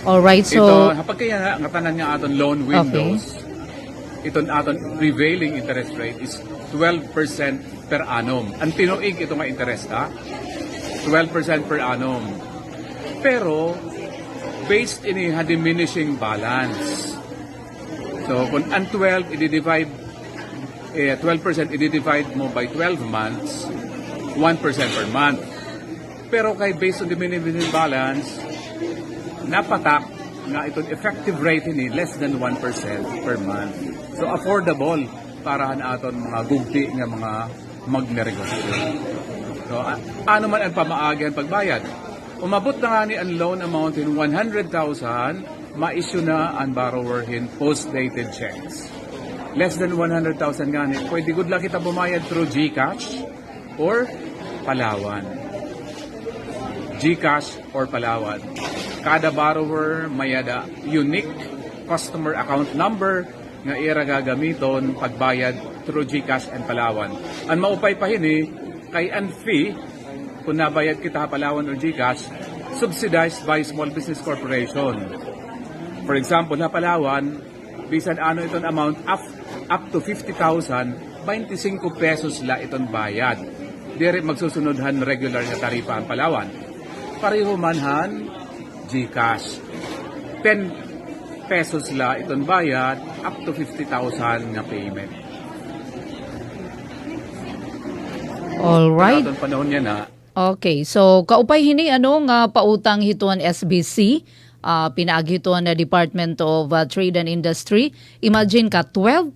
Alright, so... Ito, kapag kaya nga tanan nga aton loan windows, iton aton prevailing interest rate is 12% per annum. Ang tinuig ito nga interest, 12% per annum. Pero, based in a diminishing balance. So, kung ang 12, i-divide, 12% i-divide mo by 12 months, 1% per month. Pero kay based on diminishing balance, napatak nga itong effective rate ni less than 1% per month. So, affordable para aton mga gugti nga mga magnegosyo. So, ano man ang pamaagihan pagbayad? Umabot na nga ni ang loan amount in 100,000, ma-issue na ang borrower in post-dated checks. Less than 100,000 nga ni, pwede good lang kita bumayad through GCash or Palawan. GCash or Palawan. Kada borrower may ada unique customer account number nga ira gagamiton pagbayad through GCash and Palawan. Ang maupay pa hini, kay ang fee, kung nabayad kita Palawan or GCash, subsidized by Small Business Corporation. For example, na Palawan, bisan ano itong amount up to 50,000, 25 pesos la itong bayad. Dire magsusunodhan regular na tarifa ang Palawan. Pareho manhan GCash. 10 pesos la itong bayad, up to 50,000 na payment. Alright. Itong panahon niya na, Okay, so kaupay hini nga pautang hituan SBC, pinaagituan na Department of Trade and Industry. Imagine ka 12%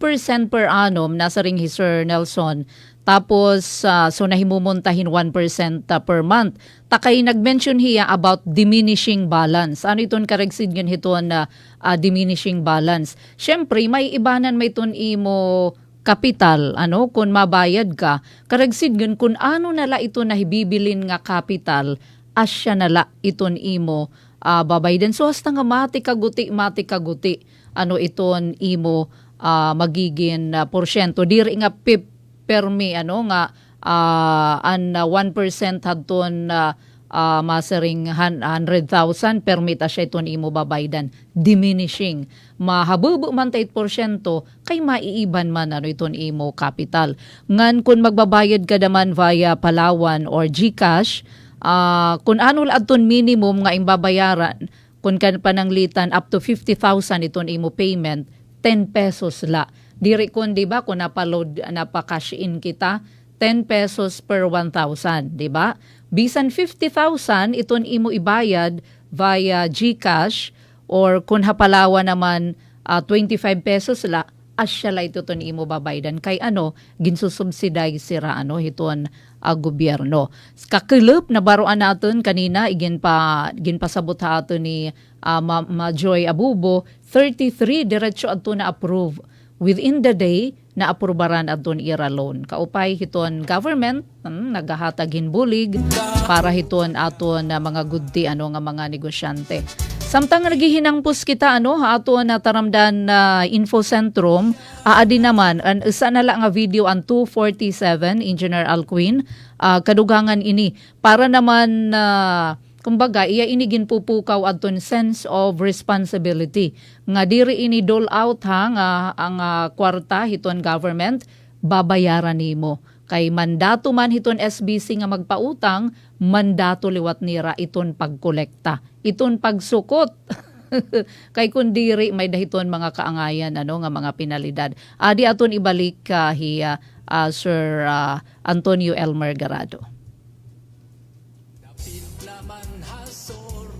per annum nasa ring Sir Nelson. Tapos so nahimumuntahin 1% per month. Takay nag-mention hiya about diminishing balance. Ano iton karagsid yun hituan na diminishing balance? Syempre may ibanan may tun imo kapital, kung mabayad ka, karagsid yun, kung ano nala ito na hibibilin nga kapital, asya nala iton imo babaydan. So, hasta nga mati kaguti, ano iton imo magiging porsyento. Diri nga permi, nga, an 1% hadton masaring 100,000 permit siya iton imo babaydan. Diminishing. Mahabubo man 8% kay maiiban man iton imo capital. Ngan kung magbabayad ka naman via Palawan or GCash, kung ano aton minimum nga imbabayaran, kung kan pananglitan up to 50,000 iton imo payment, 10 pesos la. Diri kun di ba kung napa-cash in kita, 10 pesos per 1,000, di ba? Bisan 50,000 iton imo ibayad via GCash or kung hapalawa naman 25 pesos la, asya la ito ton imo babaydan kay ginsusubsidize sira hiton gobyerno. Kakilip na baruan naton kanina ginpasabot ato ni Ma Joy Abubo, 33 diretso adto na approve within the day na aprubaran adton ira loan. Kaupay hiton government nagahatag hinbulig para hiton aton na mga gudti nga mga negosyante. Samtang nagihinangpos kita aton na taramdan na infocentrum, aadi naman an isa na lang nga video ang 247 Engineer Alcuin kadugangan ini para naman kumbaga iya ini ginpupukaw adton sense of responsibility nga diri ini dole out nga ang kwarta hiton government babayaran nimo. Kay mandato man hiton SBC nga magpautang, mandato liwat nira iton pagkolekta, iton pagsukot. Kay kun diri may dahiton mga kaangayan nga mga penalidad. Adi aton ibalik Sir Antonio Elmer Garado.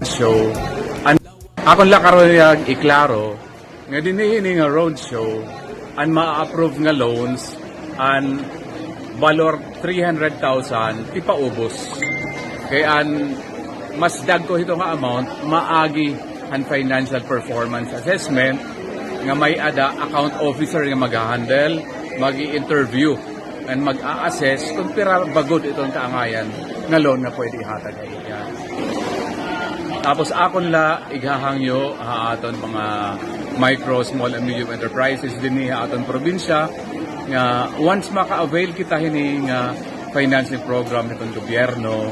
Show. Akon lang karon iklaro nga dinihini nga road show ang ma-approve nga loans and valor 300,000 ipaubos. Kaya mas dagko ito nga amount maagi ang financial performance assessment nga may ada account officer nga mag-handle, mag-interview and mag-a-assess kung pira bagod itong kaangayan nga loan nga pwede ihatag yan. Tapos akon la ighahangyo aton mga micro, small and medium enterprises din aton probinsya nga once maka-avail kita hini nga financing program nitong gobyerno,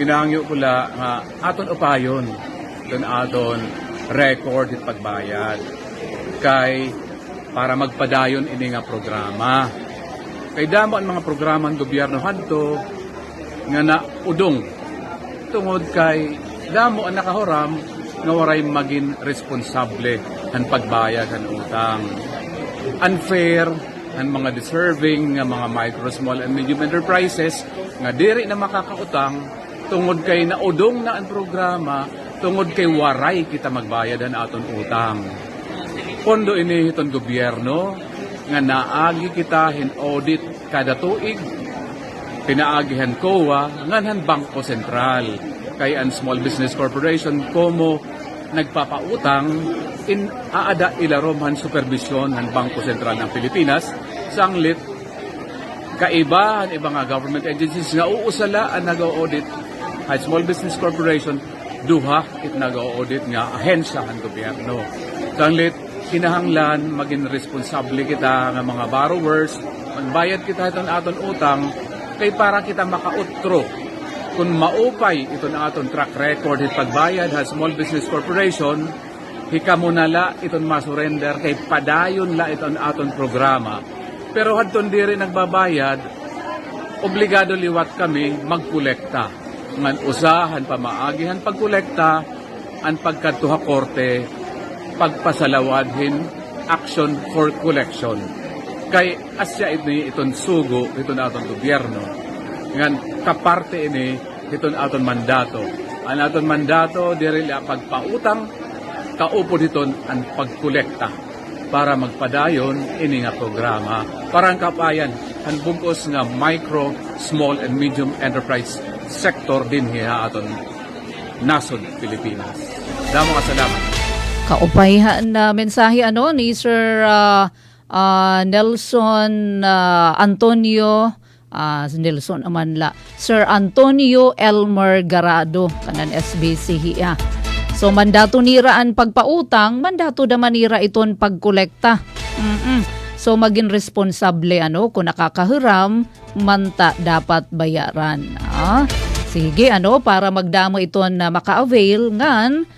ginahangyo pula nga aton upayon don aton record it pagbayad kay para magpadayon ini nga programa. Kay damo ang mga programa ng gobyerno hadto nga naudong tungod kay damo ang nakahuram nga waray maging responsable ang pagbayad ng utang. Unfair ang mga deserving nga mga micro, small and medium enterprises nga diri na makakautang tungod kay naudong na ang programa, tungod kay waray kita magbayad ang aton utang. Pondo ini hiton gobyerno nga naagi kita hin audit kada tuig, pinaagihan COA nganhan Bangko Sentral kay ang Small Business Corporation como nagpapautang in aada ilaromhan supervision ng Bangko Sentral ng Pilipinas sanglit kaiba ang ibang government agencies nga uusala ang nag-audit ay Small Business Corporation duha it nag-audit nga ahensya ng gobyerno. Sanglit kinahanglan maging responsable kita nga mga borrowers magbayad kita itong aton utang kay para kita makautro kung maupay ito na aton track record it pagbayad ha Small Business Corporation, hikamo na la iton masurrender kay padayon la iton aton programa. Pero hadton diri nagbabayad, obligado liwat kami magkolekta. Ngan usahan pamaagihan pagkolekta, ang pagkatuha korte, pagpasalawadhin, action for collection. Kay asya ini iton sugo, iton aton gobyerno. Ngan kaparte ini iton aton mandato. Ang aton mandato diri la pagpautang kaupod iton ang pagkolekta para magpadayon ini nga programa para ang kapayan ang bungkos nga micro, small and medium enterprise sector din hiya aton nasod Pilipinas. Damo ka salamat. Kaupayhan na mensahe ni Sir Nelson Antonio Nelson Amanla. Sir Antonio Elmer Garado kanan SBC hiya. So mandato nira ang pagpautang, mandato daman nira iton pagkolekta. So maging responsable kung nakakahiram, manta dapat bayaran. Sige para magdamo iton na maka-avail ngan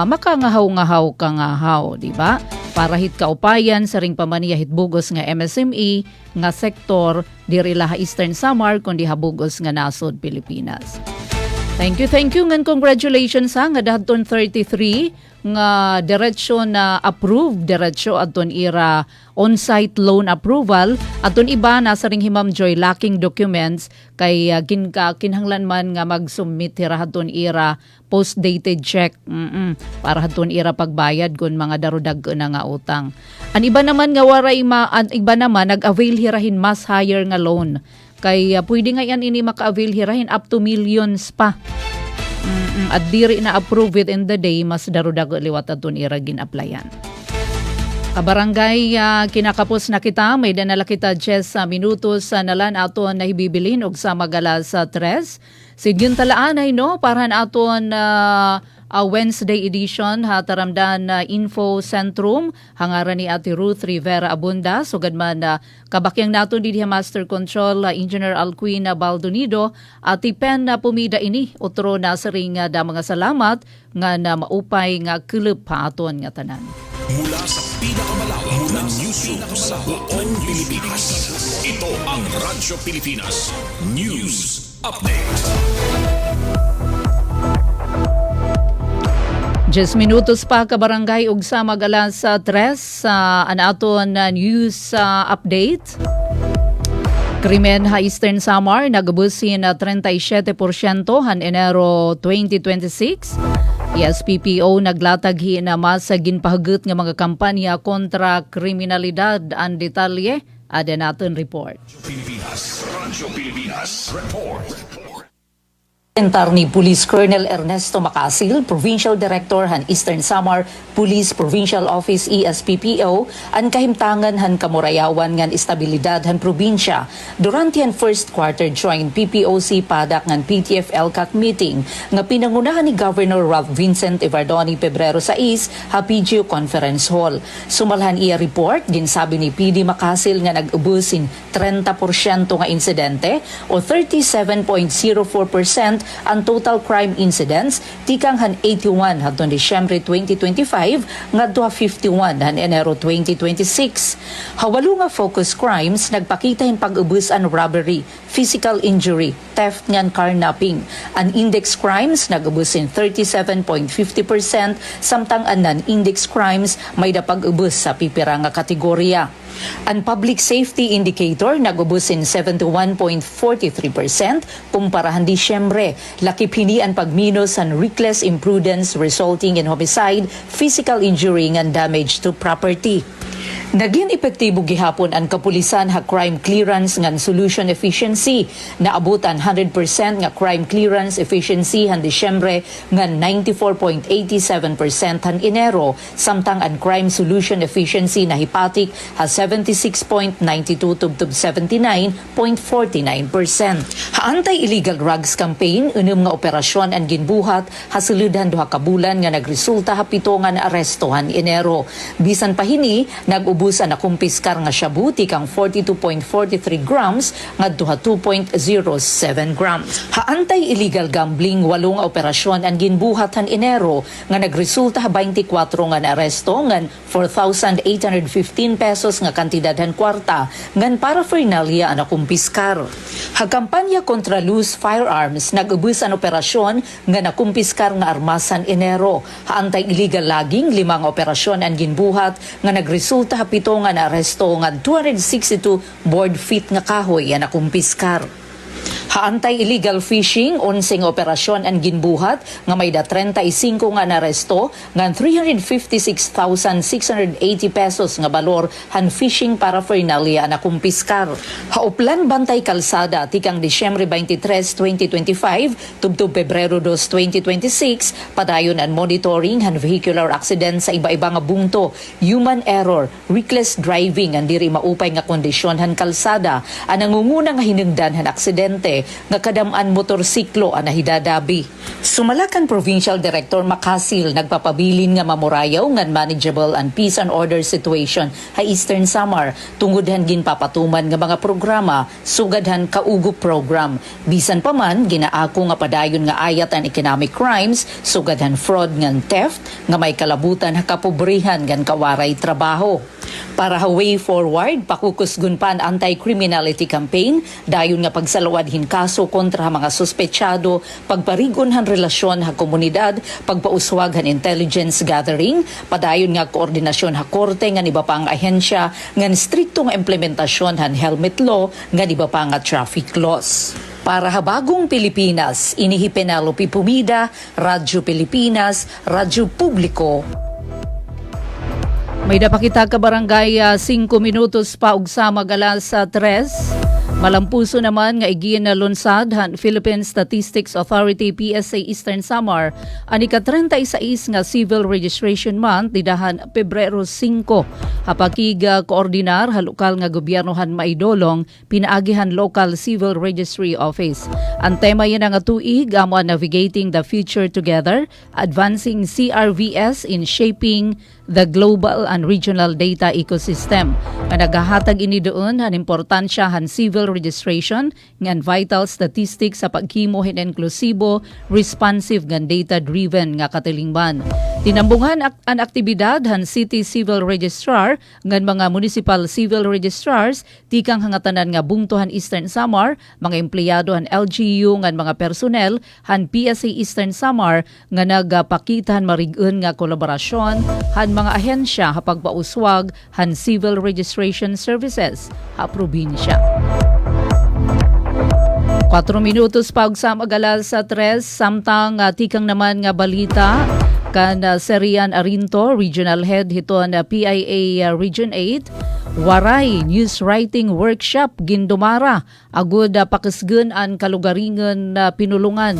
makangahaw-ngahaw kangahaw, di ba? Para hit kaupayan sa ring pamaniya hit bugos nga MSME nga sektor diri laha Eastern Samar kundi habugos nga nasod Pilipinas. Thank you and congratulations nga dadton 33 nga diretsyo na approved diretsyo adton ira on-site loan approval adton iba nasa ring Himam Joy lacking documents kay kinhanglan man nga mag-submit hira adton ira post-dated check para adton ira pagbayad kun mga darudag na nga utang. An iba naman nga waray iba naman nag-avail hirahin mas higher nga loan. Kay pwede nga yan ini maka-avail hirahin up to millions pa. At diri na approve it in the day, mas darudag liwat atun ira gin-applyan. Kabarangay, kinakapos na kita, may danala kita 10 minutos sa nalan aton na hibibilin og sa magalas sa 3. Sigyong talaan ay no, parahan aton Wednesday edition hataramdan na Info Centrum hangaran ni Ate Ruth Rivera Abunda sugad man kabakyang nato di Master Control Engineer Alcuin Baldonido at ipen na pumida ini utro na sa ring da mga salamat nga na maupay nga kulub pa aton nga tanan. Mula sa pinakamalawak na newsroom sa buong Pilipinas. Ito ang Radyo Pilipinas News Update. 10 minutos pa kabarangay ug sa magalas sa 3 sa anaton news update. Krimen ha Eastern Samar nagabusin na 37% han Enero 2026. ESPPO naglatag na mas ginpahagot nga mga kampanya kontra kriminalidad. Ang detalye ada naton report. Radyo Pilipinas Report. Entar ni Police Colonel Ernesto Macasil, Provincial Director han Eastern Samar Police Provincial Office ESPPO, ang kahimtangan han kamurayawan ngan estabilidad han probinsya durante ang first quarter joint PPOC padak ngan PTF LCAC meeting nga pinangunahan ni Governor Ralph Vincent Evardoni Pebrero 6 ha PGO Conference Hall. Sumalhan iya report, ginsabi ni PD Macasil nga nag-ubusin 30% nga insidente o 37.04% ang total crime incidents tikang han 81 hangtod Disyembre 2025 ngadto 51 han Enero 2026. Hawalo nga focus crimes nagpakita in pag-ubus an robbery, physical injury, theft ngan carnapping. An index crimes nag-ubus in 37.50% samtang an non-index crimes may da pag-ubus sa pipira nga kategorya. Ang public safety indicator nag-ubus in 71.43% kumparahan Disyembre. Lakip hini ang pagminos ang reckless imprudence resulting in homicide, physical injury and damage to property. Naging epektibo gihapon ang kapulisan ha crime clearance ngan solution efficiency. Naabutan 100% nga crime clearance efficiency han Disyembre ngan 94.87% han Enero, samtang ang crime solution efficiency na hipatik ha 76.92 tubtub 79.49%. Ha anti-illegal drugs campaign unom nga operasyon ang ginbuhat ha suludhan duha ka bulan nga nagresulta ha 7 nga aresto han Enero. Bisan pa hini nag-ubusan na kumpiskar nga shabu tikang 42.43 grams ngadto 2.07 grams. Ha anti-illegal gambling 8 nga operasyon ang ginbuhat han Enero nga nagresulta ha 24 nga aresto ngan 4,815 pesos nga kantidad han kwarta ngan paraphernalia ang nakumpiskar. Ha kampanya kontra loose firearms nag-ubus ang operasyon nga nakumpiskar nga armas han Enero. Ha anti-illegal logging 5 nga operasyon ang ginbuhat nga nagresulta ha 7 nga naaresto nga 262 board feet nga kahoy ang nakumpiskar. Ha anti-illegal fishing 11 nga operasyon ang ginbuhat nga may da 35 nga naresto nga 356,680 pesos nga balor han fishing paraphernalia na kumpiskar. Hauplan bantay kalsada tikang Disyembre 23, 2025 tubtub Pebrero 2, 2026 padayon ang monitoring han vehicular accident sa iba-iba nga bungto, human error, reckless driving ang diri maupay nga kondisyon han kalsada ang nangunguna nga hinungdan han aksidente nga kadam-an motorsiklo ang nahidadabi. Sumalakan Provincial Director Macasil nagpapabilin nga mamurayaw ngan manageable and peace and order situation ha Eastern Samar tungod han ginpapatuman nga mga programa sugad han kaugup program. Bisan pa man ginaako nga padayon nga ayat ang economic crimes sugad han fraud ngan theft nga may kalabutan ha kapobrihan ngan kawaray trabaho. Para ha way forward, pakukusgun pa ang anti-criminality campaign, dayon nga pagsalawad kaso kontra ha mga suspetsado, pagparigon han relasyon ha komunidad, pagpauswag han intelligence gathering, padayon nga koordinasyon ha korte nga iba pa ang ahensya, nga striktong implementasyon han helmet law, nga iba pa nga traffic laws. Para ha bagong Pilipinas, inihi Penelope Pumida, Radyo Pilipinas, Radyo Publiko. May dapakita ka barangay 5 minutos pa ug sa magalas sa 3. Malampuso naman nga igin na lunsad han Philippine Statistics Authority PSA Eastern Samar ang ika-36 nga Civil Registration Month didahan Pebrero 5. Hapakig koordinar ha lokal nga gobyernohan maidolong pinaagihan Local Civil Registry Office. Ang tema yan nga tuig amo Navigating the Future Together, Advancing CRVS in Shaping the Global and Regional Data Ecosystem. Nga nagahatag ini doon ang importansya han civil registration ngan vital statistics sa paghimo hin inklusibo, responsive ngan data-driven nga katilingban. Tinambungan ang aktibidad han City Civil Registrar ngan mga Municipal Civil Registrars tikang hangatanan nga bungtuhan Eastern Samar, mga empleyado han LGU ngan mga personnel han PSA Eastern Samar nga nagapakita han marig-on nga kolaborasyon han mga ahensya hapag pauswag han civil registration services ha probinsya. 4 minutos pa og samagalas sa 3 samtang tikang naman nga balita kan Serian Arinto, Regional Head hiton PIA Region 8, waray news writing workshop gindumara agud pakisgen an kalugaringan pinulungan.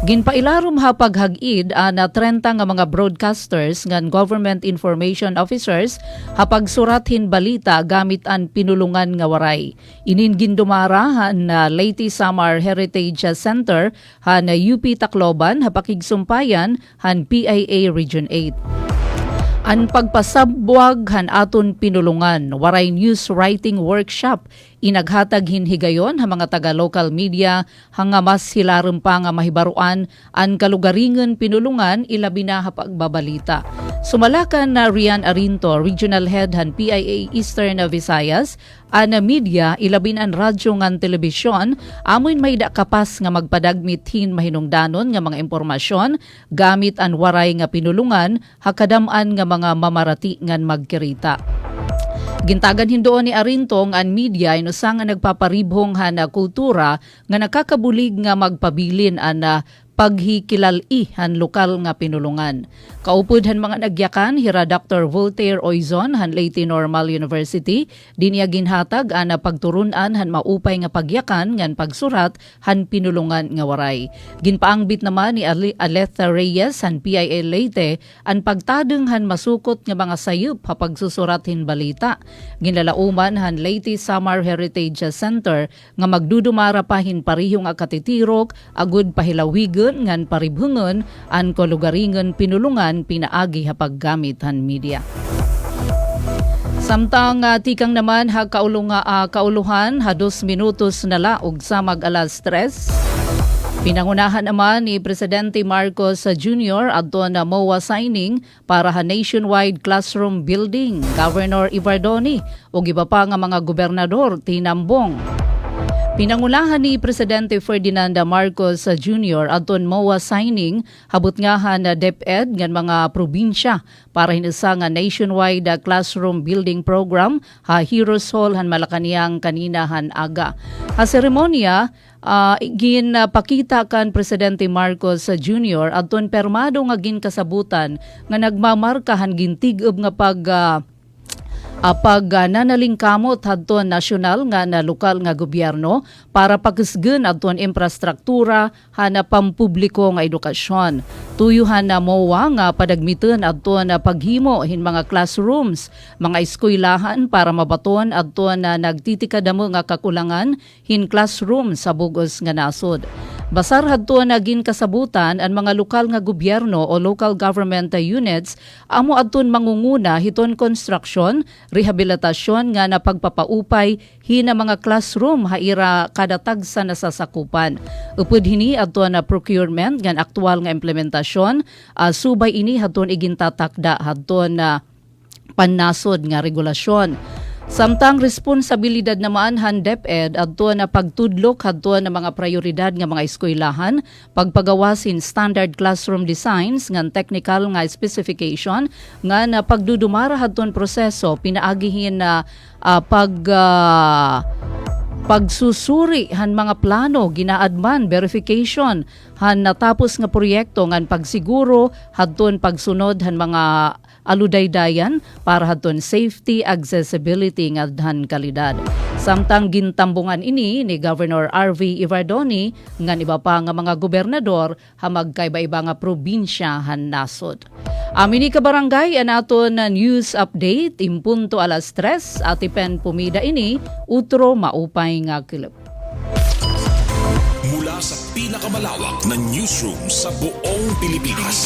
Ginpailarom hapag hag-id na 30 nga mga broadcasters ngan government information officers hapag surathin balita gamit an pinulungan nga waray. Inin gindumara han Leyte Samar Heritage Center han UP Tacloban hapakig sumpayan han PIA Region 8. Ang pagpasabwag han aton pinulungan, waray news writing workshop, inaghatag hinhigayon ha mga taga-local media hanga mas hilarum pa nga mahibaruan ang kalugaringan pinulungan ilabi na pagbabalita. Sumalakan na Rian Arinto, Regional Head han PIA Eastern Visayas, ana media ilabin ang radyo ngan telebisyon amoy may da kapas nga magpadagmit hin mahinungdanon nga mga impormasyon gamit ang waray nga pinulungan hakadam-an nga mga mamarati ngan magkirita. Gintagan hindoon ni Arintong ang media inusa nga nagpaparibhong hana kultura nga nakakabulig nga magpabilin ana paghikilal-i han lokal nga pinulungan. Kaupod han mga nagyakan hira Dr. Voltaire Oizon han Leyte Normal University dinya ginhatag ana pagturunan han maupay nga pagyakan ngan pagsurat han pinulungan nga waray. Ginpaangbit naman ni Aletha Reyes han PIA Leyte ang pagtadeng han masukot nga mga sayup ha pagsusurat hin balita. Ginlalauman han Leyte Samar Heritage Center nga magdudumara pa hin parihong akatitirok agud pahilawigon ngan paribhungon an kolugaringon pinulungan pinaagi hapag gamit han media. Samtang tikang naman kauluhan 2 minutos na laog sa mag-alas 3. Pinangunahan naman ni Presidente Marcos Jr. adto na MOA signing para ha nationwide classroom building. Governor Ivardoni ug iba pa nga mga gobernador tinambong. Pinangunahan ni Presidente Ferdinand Marcos Jr. adton MOA signing habot nga na DepEd ngan mga probinsya para hinisa nga nationwide classroom building program ha Heroes Hall han Malacañang kanina han aga. Ha seremonya ginpakita kan Presidente Marcos Jr. adton permado nga ginkasabutan nga nagmamarkahan gintig-ob nga pag nanalingkamot hadton nasyonal nga na lokal nga gobyerno para pagkusgen adton infrastruktura hana pampubliko nga edukasyon. Tuyuhan na MOA nga padagmiten adton paghimo hin mga classrooms, mga eskwelahan para mabaton adton na nagtitikadamo nga kakulangan hin classroom sa bugos nga nasod. Basar hadto naging kasabutan ang mga lokal nga gobyerno o local government units amo adton mangunguna hiton construction, rehabilitasyon nga napagpapaupay hina mga classroom haira kada tagsa na sasakupan. Upod hini adton na procurement ngan aktual nga implementasyon, subay ini hadton igintatakda hadton na pannasod nga regulasyon. Samtang responsibilidad naman han DepEd adto na pagtudlok hadto na mga prioridad nga mga eskwelahan, pagpagawasin standard classroom designs ngan technical nga specification nga na pagdudumara hadton proseso pinaagihin na pagsusuri han mga plano ginaadman verification han natapos nga proyekto ngan pagsiguro hadton pagsunod han mga aludaydayan para hadton safety accessibility nga han kalidad. Samtang gintambungan ini ni Governor R.V. Ivardoni ngan iba pa nga mga gobernador hamag kaiba-iba nga probinsya han nasod. Amin ni kabarangay anaton na news update impunto alas 3 atipen pumida ini utro maupay nga kilip. Mula sa pinakamalawak na newsroom sa buong Pilipinas,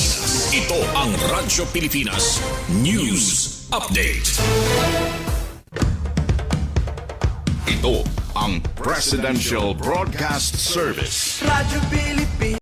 ito ang Radyo Pilipinas News Update. Ito ang Presidential Broadcast Service. Radyo Pilipinas.